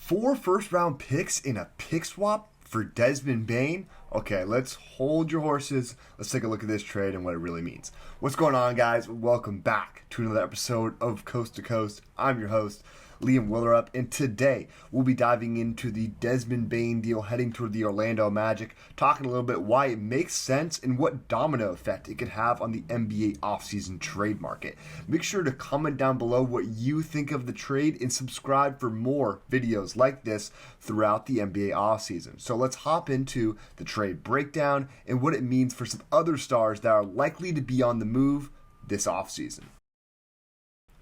4 first-round picks in a pick swap for Desmond Bane? Okay, let's hold your horses. Let's take a look at this trade and what it really means. What's going on, guys? Welcome back to another episode of Coast to Coast. I'm your host, Liam Willerup, and today we'll be diving into the Desmond Bane deal heading toward the Orlando Magic, talking a little bit why it makes sense and what domino effect it could have on the NBA offseason trade market. Make sure to comment down below what you think of the trade and subscribe for more videos like this throughout the NBA offseason. So let's hop into the trade breakdown and what it means for some other stars that are likely to be on the move this offseason.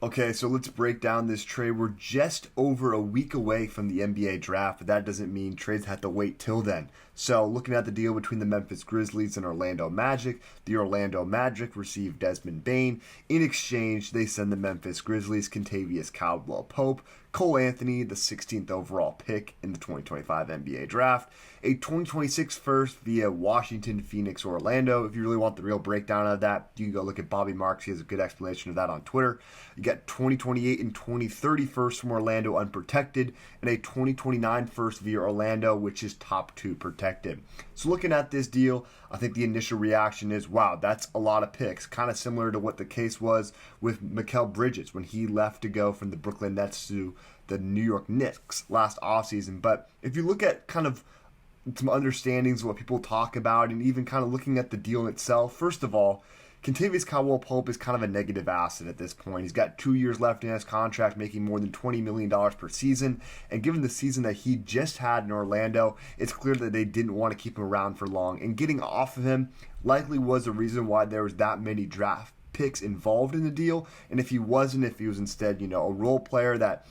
Okay, so let's break down this trade. We're just over a week away from the NBA draft, but that doesn't mean trades have to wait till then. So looking at the deal between the Memphis Grizzlies and Orlando Magic, the Orlando Magic received Desmond Bane. In exchange, they send the Memphis Grizzlies Kentavious Caldwell-Pope, Cole Anthony, the 16th overall pick in the 2025 NBA draft, a 2026 first via Washington, Phoenix, Orlando. If you really want the real breakdown of that, you can go look at Bobby Marks. He has a good explanation of that on Twitter. You got 2028 and 2030 first from Orlando unprotected, and a 2029 first via Orlando, which is top 2 protected. So looking at this deal, I think the initial reaction is, wow, that's a lot of picks. Kind of similar to what the case was with Mikal Bridges when he left to go from the Brooklyn Nets to the New York Knicks last offseason. But if you look at kind of some understandings of what people talk about and even kind of looking at the deal in itself, first of all, Kentavious Caldwell-Pope is kind of a negative asset at this point. He's got 2 years left in his contract, making more than $20 million per season. And given the season that he just had in Orlando, it's clear that they didn't want to keep him around for long. And getting off of him likely was the reason why there was that many draft picks involved in the deal. And if he was instead, a role player that,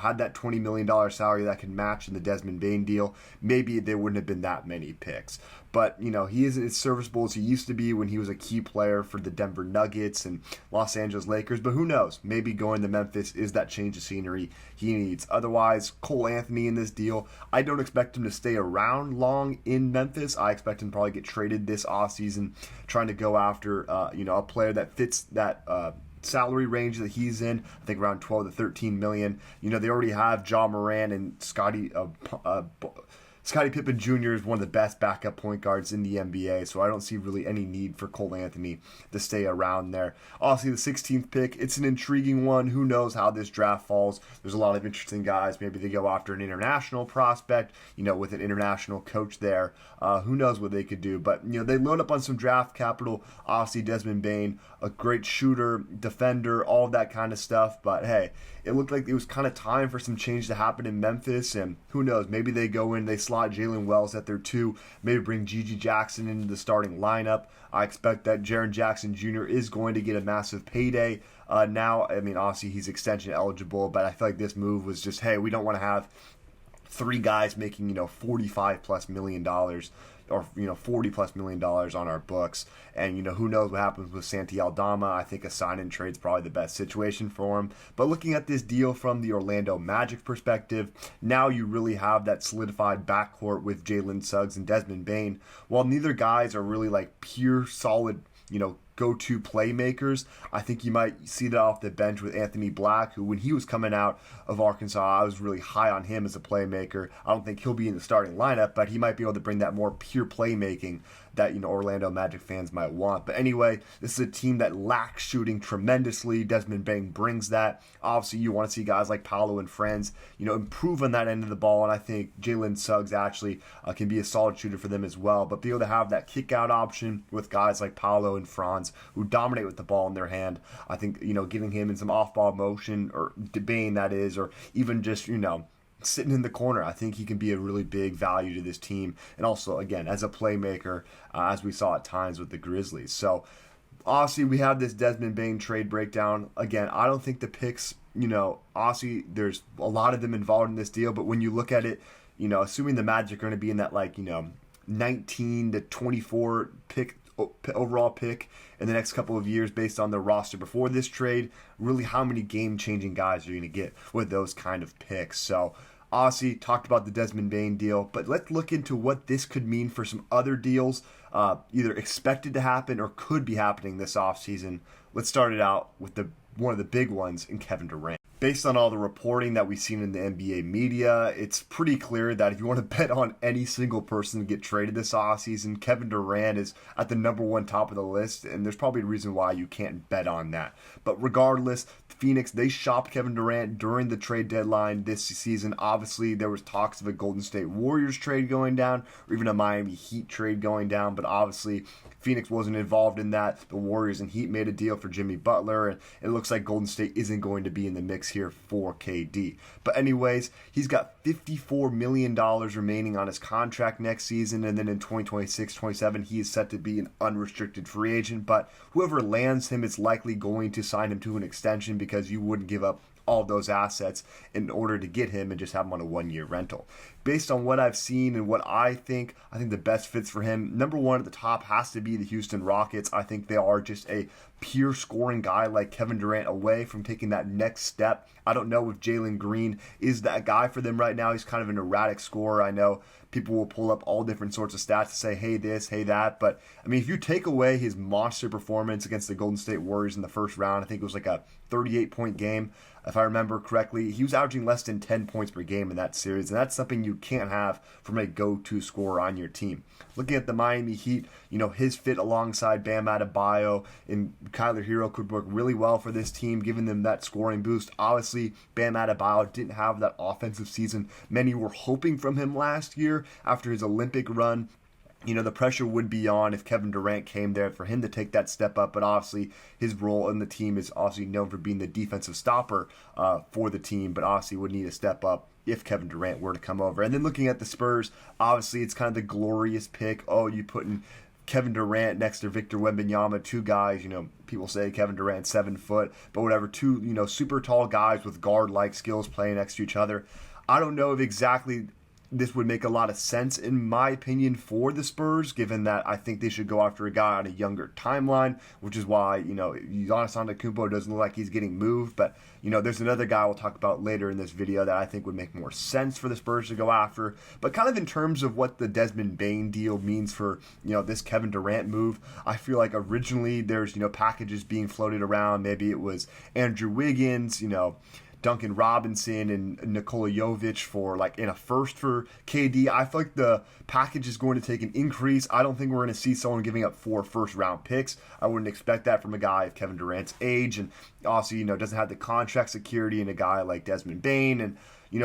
had that $20 million salary that could match in the Desmond Bane deal, maybe there wouldn't have been that many picks. But, he isn't as serviceable as he used to be when he was a key player for the Denver Nuggets and Los Angeles Lakers. But who knows? Maybe going to Memphis is that change of scenery he needs. Otherwise, Cole Anthony in this deal, I don't expect him to stay around long in Memphis. I expect him to probably get traded this offseason, trying to go after, a player that fits that salary range that he's in. I think around 12 to 13 million. They already have Ja Morant and Scottie Pippen Jr. is one of the best backup point guards in the NBA, so I don't see really any need for Cole Anthony to stay around there. Obviously, the 16th pick, it's an intriguing one. Who knows how this draft falls? There's a lot of interesting guys. Maybe they go after an international prospect, with an international coach there. Who knows what they could do? But, they load up on some draft capital. Obviously, Desmond Bane, a great shooter, defender, all of that kind of stuff. But, hey, it looked like it was kind of time for some change to happen in Memphis, and who knows? Maybe they go in, they slot Jalen Wells at their 2, maybe bring Gigi Jackson into the starting lineup. I expect that Jaren Jackson Jr. is going to get a massive payday now. I mean, obviously he's extension eligible, but I feel like this move was just, hey, we don't want to have 3 guys making, $45+ million or $40+ million on our books. And who knows what happens with Santi Aldama. I think a sign-in trade is probably the best situation for him. But looking at this deal from the Orlando Magic perspective, now you really have that solidified backcourt with Jalen Suggs and Desmond Bane. While neither guys are really like pure solid, go-to playmakers, I think you might see that off the bench with Anthony Black, who when he was coming out of Arkansas, I was really high on him as a playmaker. I don't think he'll be in the starting lineup, but he might be able to bring that more pure playmaking that Orlando Magic fans might want. But anyway, this is a team that lacks shooting tremendously. Desmond Bane brings that. Obviously, you want to see guys like Paolo and friends, improve on that end of the ball, and I think Jalen Suggs actually can be a solid shooter for them as well. But be able to have that kick-out option with guys like Paolo and Franz who dominate with the ball in their hand, I think, giving him in some off-ball motion, or Bane that is, or even just, sitting in the corner, I think he can be a really big value to this team. And also, again, as a playmaker, as we saw at times with the Grizzlies. So, obviously, we have this Desmond Bane trade breakdown. Again, I don't think the picks, obviously, there's a lot of them involved in this deal. But when you look at it, assuming the Magic are going to be in that, 19 to 24 overall pick in the next couple of years based on the roster before this trade, really how many game-changing guys are you going to get with those kind of picks? So obviously talked about the Desmond Bane deal, but let's look into what this could mean for some other deals either expected to happen or could be happening this offseason. Let's start it out with one of the big ones in Kevin Durant. Based on all the reporting that we've seen in the NBA media, it's pretty clear that if you want to bet on any single person to get traded this offseason, Kevin Durant is at the number one top of the list, and there's probably a reason why you can't bet on that. But regardless, Phoenix, they shopped Kevin Durant during the trade deadline this season. Obviously, there was talks of a Golden State Warriors trade going down, or even a Miami Heat trade going down, but obviously Phoenix wasn't involved in that. The Warriors and Heat made a deal for Jimmy Butler, and it looks like Golden State isn't going to be in the mix here for KD. But anyways, he's got $54 million remaining on his contract next season, and then in 2026-27, he is set to be an unrestricted free agent. But whoever lands him is likely going to sign him to an extension because you wouldn't give up all those assets in order to get him and just have him on a one-year rental. Based on what I've seen and what I think the best fits for him, number one at the top has to be the Houston Rockets. I think they are just a pure scoring guy like Kevin Durant away from taking that next step. I don't know if Jalen Green is that guy for them right now. He's kind of an erratic scorer. I know people will pull up all different sorts of stats to say, hey this, hey that. But, I mean, if you take away his monster performance against the Golden State Warriors in the first round, I think it was like a 38-point game. If I remember correctly, he was averaging less than 10 points per game in that series, and that's something you can't have from a go-to scorer on your team. Looking at the Miami Heat, his fit alongside Bam Adebayo and Kyler Hero could work really well for this team, giving them that scoring boost. Obviously, Bam Adebayo didn't have that offensive season many were hoping from him last year after his Olympic run. The pressure would be on if Kevin Durant came there for him to take that step up, but obviously his role in the team is obviously known for being the defensive stopper for the team, but obviously would need to step up if Kevin Durant were to come over. And then looking at the Spurs, obviously it's kind of the glorious pick. Oh, you putting Kevin Durant next to Victor Wembanyama, two guys, people say Kevin Durant's 7 foot, but whatever, two, super tall guys with guard-like skills playing next to each other. I don't know if exactly this would make a lot of sense, in my opinion, for the Spurs, given that I think they should go after a guy on a younger timeline, which is why, Giannis Antetokounmpo doesn't look like he's getting moved. But, there's another guy we'll talk about later in this video that I think would make more sense for the Spurs to go after. But kind of in terms of what the Desmond Bane deal means for, this Kevin Durant move, I feel like originally there's, packages being floated around. Maybe it was Andrew Wiggins, Duncan Robinson and Nikola Jovic for in a first for KD. I feel like the package is going to take an increase. I don't think we're going to see someone giving up 4 first-round picks. I wouldn't expect that from a guy of Kevin Durant's age, and also, doesn't have the contract security in a guy like Desmond Bane. And,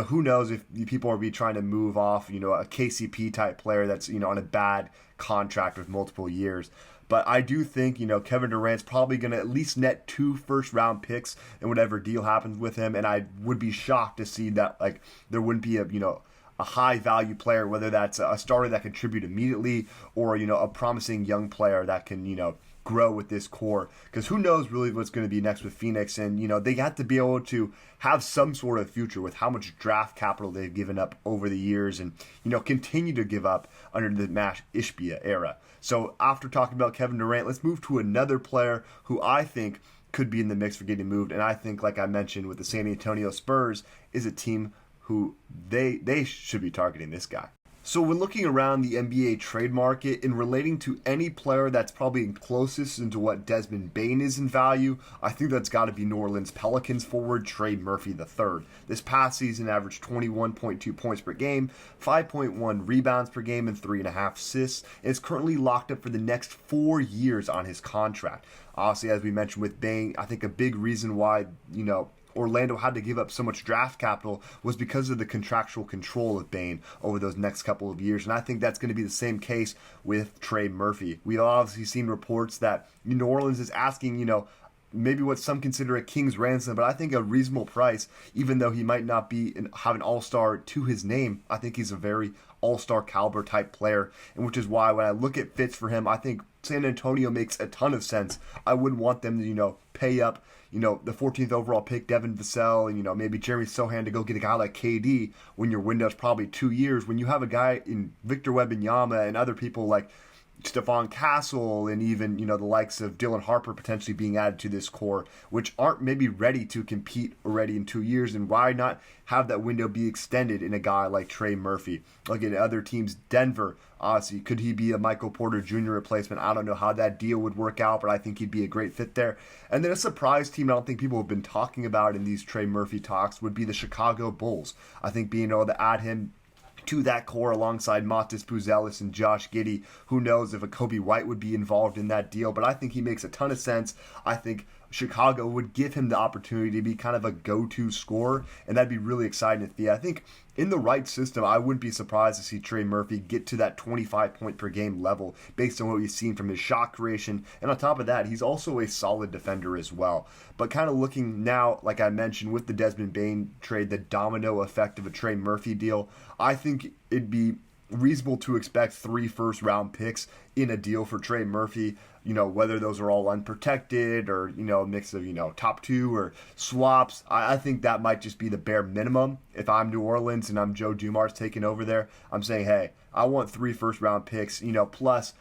who knows if people are trying to move off, a KCP-type player that's, on a bad contract with multiple years. But I do think, Kevin Durant's probably going to at least net 2 first-round picks in whatever deal happens with him. And I would be shocked to see that, there wouldn't be a high-value player, whether that's a starter that can contribute immediately or, a promising young player that can, grow with this core. Because who knows really what's going to be next with Phoenix. And, they have to be able to have some sort of future with how much draft capital they've given up over the years and, continue to give up under the Mash Ishbia era. So after talking about Kevin Durant, let's move to another player who I think could be in the mix for getting moved. And I think, like I mentioned, with the San Antonio Spurs, is a team who they should be targeting this guy. So when looking around the NBA trade market and relating to any player that's probably closest into what Desmond Bane is in value, I think that's got to be New Orleans Pelicans forward Trey Murphy III. This past season averaged 21.2 points per game, 5.1 rebounds per game, and 3.5 assists, and is currently locked up for the next 4 years on his contract. Obviously, as we mentioned with Bane, I think a big reason why, Orlando had to give up so much draft capital was because of the contractual control of Bane over those next couple of years. And I think that's going to be the same case with Trey Murphy. We've obviously seen reports that New Orleans is asking, maybe what some consider a king's ransom, but I think a reasonable price, even though he might not have an all-star to his name. I think he's a very all-star caliber type player, and which is why when I look at fits for him, I think San Antonio makes a ton of sense. I wouldn't want them to, pay up, the 14th overall pick, Devin Vassell, and, maybe Jeremy Sohan to go get a guy like KD when your window's probably 2 years. When you have a guy in Victor Wembanyama and other people like Stephon Castle and even, the likes of Dylan Harper potentially being added to this core, which aren't maybe ready to compete already in 2 years. And why not have that window be extended in a guy like Trey Murphy? Like in other teams, Denver, honestly, could he be a Michael Porter Jr. replacement? I don't know how that deal would work out, but I think he'd be a great fit there. And then a surprise team I don't think people have been talking about in these Trey Murphy talks would be the Chicago Bulls. I think being able to add him to that core alongside Matas Puzelis and Josh Giddey. Who knows if a Kobe White would be involved in that deal, but I think he makes a ton of sense. I think Chicago would give him the opportunity to be kind of a go-to scorer, and that'd be really exciting to see. I think in the right system, I wouldn't be surprised to see Trey Murphy get to that 25-point per game level based on what we've seen from his shot creation. And on top of that, he's also a solid defender as well. But kind of looking now, like I mentioned, with the Desmond Bane trade, the domino effect of a Trey Murphy deal, I think it'd be reasonable to expect 3 first-round picks in a deal for Trey Murphy. Whether those are all unprotected or, a mix of, top 2 or swaps. I think that might just be the bare minimum. If I'm New Orleans and I'm Joe Dumars taking over there, I'm saying, hey, I want 3 first-round picks, plus,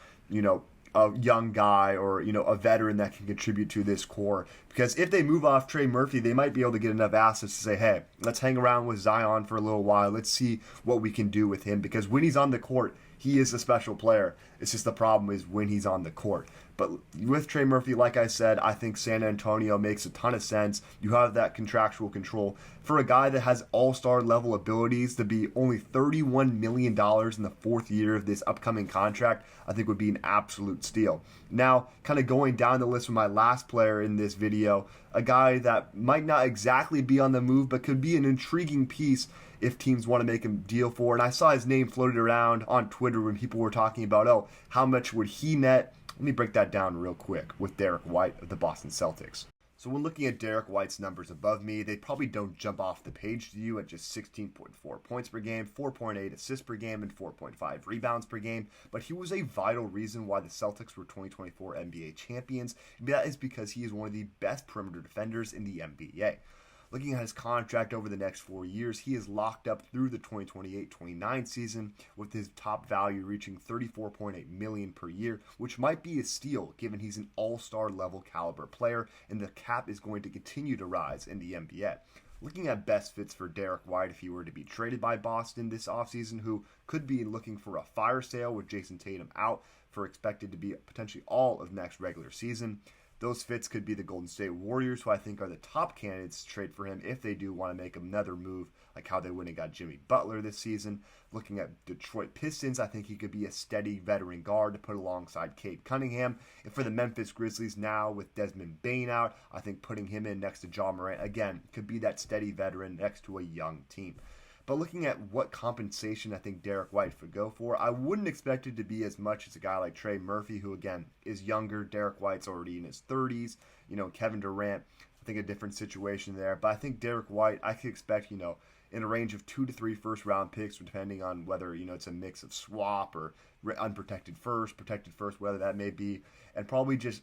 a young guy or, a veteran that can contribute to this core. Because if they move off Trey Murphy, they might be able to get enough assets to say, hey, let's hang around with Zion for a little while. Let's see what we can do with him. Because when he's on the court, he is a special player. It's just the problem is when he's on the court. But with Trey Murphy, like I said, I think San Antonio makes a ton of sense. You have that contractual control. For a guy that has all-star level abilities to be only $31 million in the 4th year of this upcoming contract, I think would be an absolute steal. Now, kind of going down the list with my last player in this video, a guy that might not exactly be on the move, but could be an intriguing piece if teams want to make him deal for. And I saw his name floated around on Twitter when people were talking about, how much would he net? Let me break that down real quick with Derek White of the Boston Celtics. So when looking at Derek White's numbers above me, they probably don't jump off the page to you at just 16.4 points per game, 4.8 assists per game, and 4.5 rebounds per game. But he was a vital reason why the Celtics were 2024 NBA champions. And that is because he is one of the best perimeter defenders in the NBA. Looking at his contract over the next 4 years, he is locked up through the 2028-29 season, with his top value reaching $34.8 million per year, which might be a steal given he's an all-star level caliber player, and the cap is going to continue to rise in the NBA. Looking at best fits for Derek White if he were to be traded by Boston this offseason, who could be looking for a fire sale with Jason Tatum out for expected to be potentially all of next regular season. Those fits could be the Golden State Warriors, who I think are the top candidates to trade for him if they do want to make another move, like how they went and got Jimmy Butler this season. Looking at Detroit Pistons, I think he could be a steady veteran guard to put alongside Cade Cunningham. And for the Memphis Grizzlies now, with Desmond Bane out, I think putting him in next to Ja Morant, again, could be that steady veteran next to a young team. But looking at what compensation I think Derek White would go for, I wouldn't expect it to be as much as a guy like Trey Murphy, who, again, is younger. Derek White's already in his 30s. Kevin Durant, I think a different situation there. But I think Derek White, I could expect, in a range of 2 to 3 first-round picks, depending on whether, it's a mix of swap or unprotected first, protected first, whether that may be. And probably just,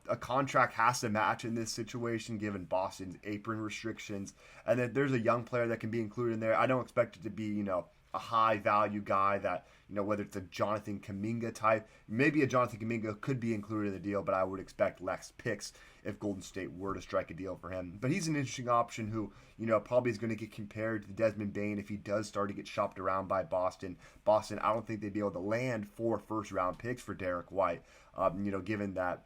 a contract has to match in this situation, given Boston's apron restrictions. And then there's a young player that can be included in there. I don't expect it to be, a high-value guy that, whether it's a Jonathan Kuminga type. Maybe a Jonathan Kuminga could be included in the deal, but I would expect less picks if Golden State were to strike a deal for him. But he's an interesting option who, probably is going to get compared to Desmond Bane if he does start to get shopped around by Boston. Boston, I don't think they'd be able to land 4 first-round picks for Derek White, given that,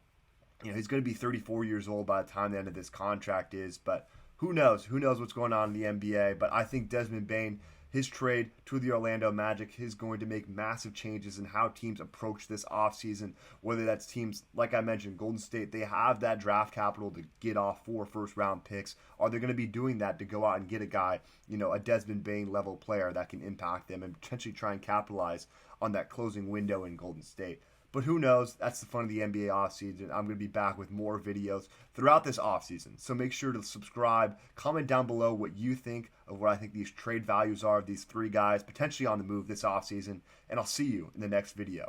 he's going to be 34 years old by the time the end of this contract is. But who knows? Who knows what's going on in the NBA? But I think Desmond Bane, his trade to the Orlando Magic is going to make massive changes in how teams approach this offseason, whether that's teams, like I mentioned, Golden State, they have that draft capital to get off 4 first-round picks. Are they going to be doing that to go out and get a guy, a Desmond Bane-level player that can impact them and potentially try and capitalize on that closing window in Golden State? But who knows? That's the fun of the NBA offseason. I'm going to be back with more videos throughout this offseason. So make sure to subscribe. Comment down below what you think of what I think these trade values are of these 3 guys potentially on the move this offseason. And I'll see you in the next video.